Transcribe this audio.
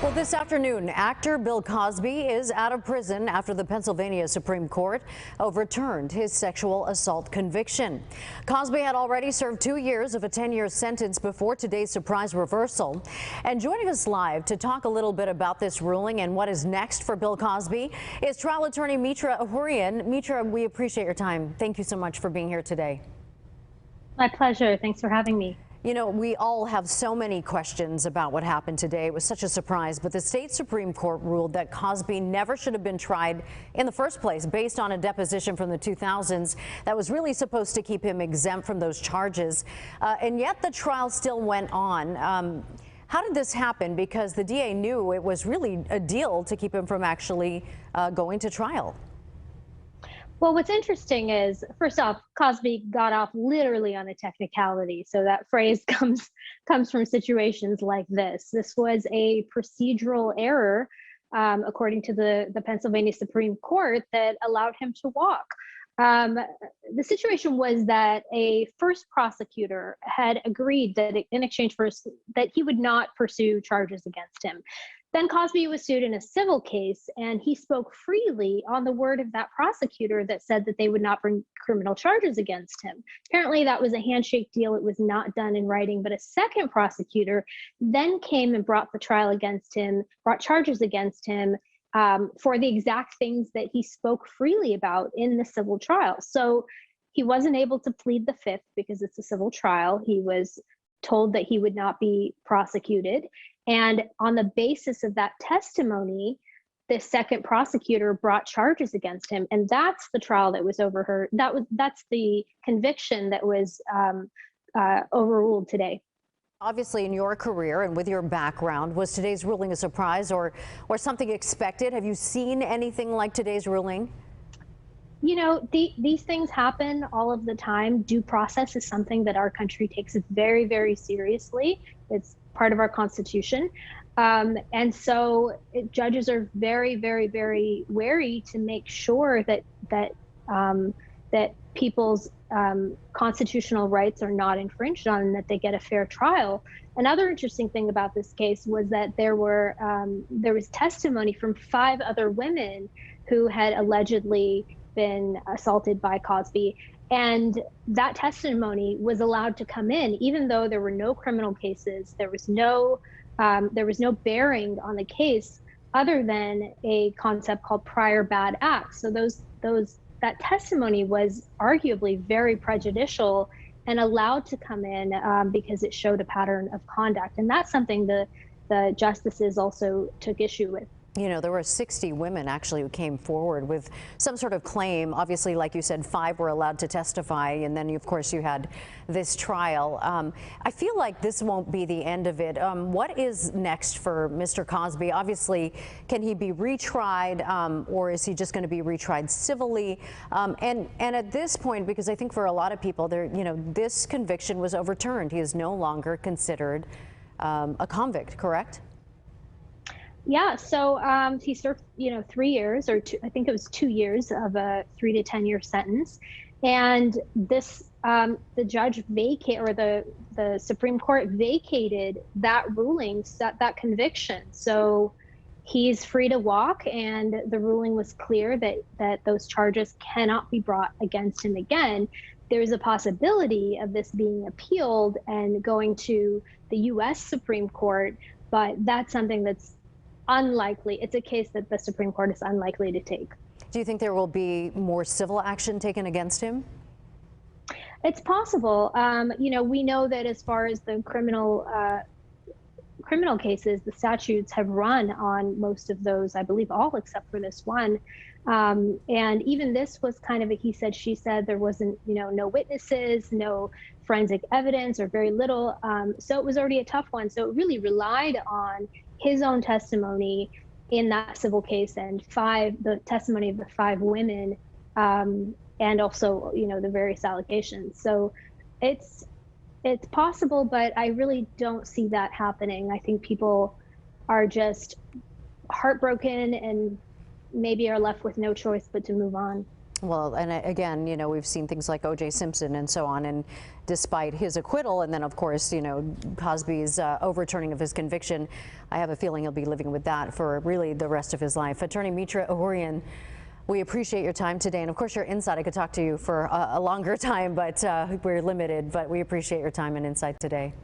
Well, this afternoon, actor Bill Cosby is out of prison after the Pennsylvania Supreme Court overturned his sexual assault conviction. Cosby had already served 2 years of a 10-year sentence before today's surprise reversal. And joining us live to talk a little bit about this ruling and what is next for Bill Cosby is trial attorney Mitra Ahurian. Mitra, we appreciate your time. Thank you so much for being here today. My pleasure. Thanks for having me. You know, we all have so many questions about what happened today. It was such a surprise, but the state Supreme Court ruled that Cosby never should have been tried in the first place based on a deposition from the 2000s that was really supposed to keep him exempt from those charges. And yet the trial still went on. How did this happen? Because the DA knew it was really a deal to keep him from actually going to trial. Well, what's interesting is, first off, Cosby got off literally on a technicality. So that phrase comes from situations like this. This was a procedural error, according to the Pennsylvania Supreme Court, that allowed him to walk. The situation was that a first prosecutor had agreed that in exchange for that he would not pursue charges against him. Then Cosby was sued in a civil case, and he spoke freely on the word of that prosecutor that said that they would not bring criminal charges against him. Apparently, that was a handshake deal. It was not done in writing, but a second prosecutor then came and brought the trial against him, brought charges against him for the exact things that he spoke freely about in the civil trial. So he wasn't able to plead the fifth because it's a civil trial. He was told that he would not be prosecuted. And on the basis of that testimony, the second prosecutor brought charges against him. And that's the trial that was overheard. That's the conviction that was overruled today. Obviously, in your career and with your background, was today's ruling a surprise or something expected? Have you seen anything like today's ruling? You know, these things happen all of the time. Due process is something that our country takes very, very seriously. It's part of our Constitution. And so judges are very, very, very wary to make sure that people's constitutional rights are not infringed on and that they get a fair trial. Another interesting thing about this case was that there was testimony from 5 other women who had allegedly been assaulted by Cosby. And that testimony was allowed to come in, even though there were no criminal cases. There was no bearing on the case other than a concept called prior bad acts. So that testimony was arguably very prejudicial and allowed to come in because it showed a pattern of conduct. And that's something the justices also took issue with. You know, there were 60 women actually who came forward with some sort of claim. Obviously, like you said, 5 were allowed to testify, and then, of course, you had this trial. I feel like this won't be the end of it. What is next for Mr. Cosby? Obviously, can he be retried, or is he just going to be retried civilly? And at this point, because I think for a lot of people, this conviction was overturned. He is no longer considered a convict, correct? Yeah, so he served, 3 years, or I think it was 2 years of a 3 to 10 year sentence, and this the judge the Supreme Court vacated that ruling, that conviction. So he's free to walk, and the ruling was clear that those charges cannot be brought against him again. There's a possibility of this being appealed and going to the U.S. Supreme Court, but that's something that's unlikely. It's a case that the Supreme Court is unlikely to take. Do you think there will be more civil action taken against him? It's possible. We know that as far as the criminal cases, the statutes have run on most of those, I believe all except for this one. And even this was kind of a he said, she said. There wasn't, no witnesses, no forensic evidence, or very little. So it was already a tough one. So it really relied on his own testimony in that civil case, and the testimony of the 5 women, and also, the various allegations. So it's possible, but I really don't see that happening. I think people are just heartbroken and maybe are left with no choice but to move on. Well, and again, you know, we've seen things like O.J. Simpson and so on, and despite his acquittal and then, of course, you know, Cosby's overturning of his conviction, I have a feeling he'll be living with that for really the rest of his life. Attorney Mitra Ohurian, we appreciate your time today, and of course your insight. I could talk to you for a longer time, but we're limited, but we appreciate your time and insight today.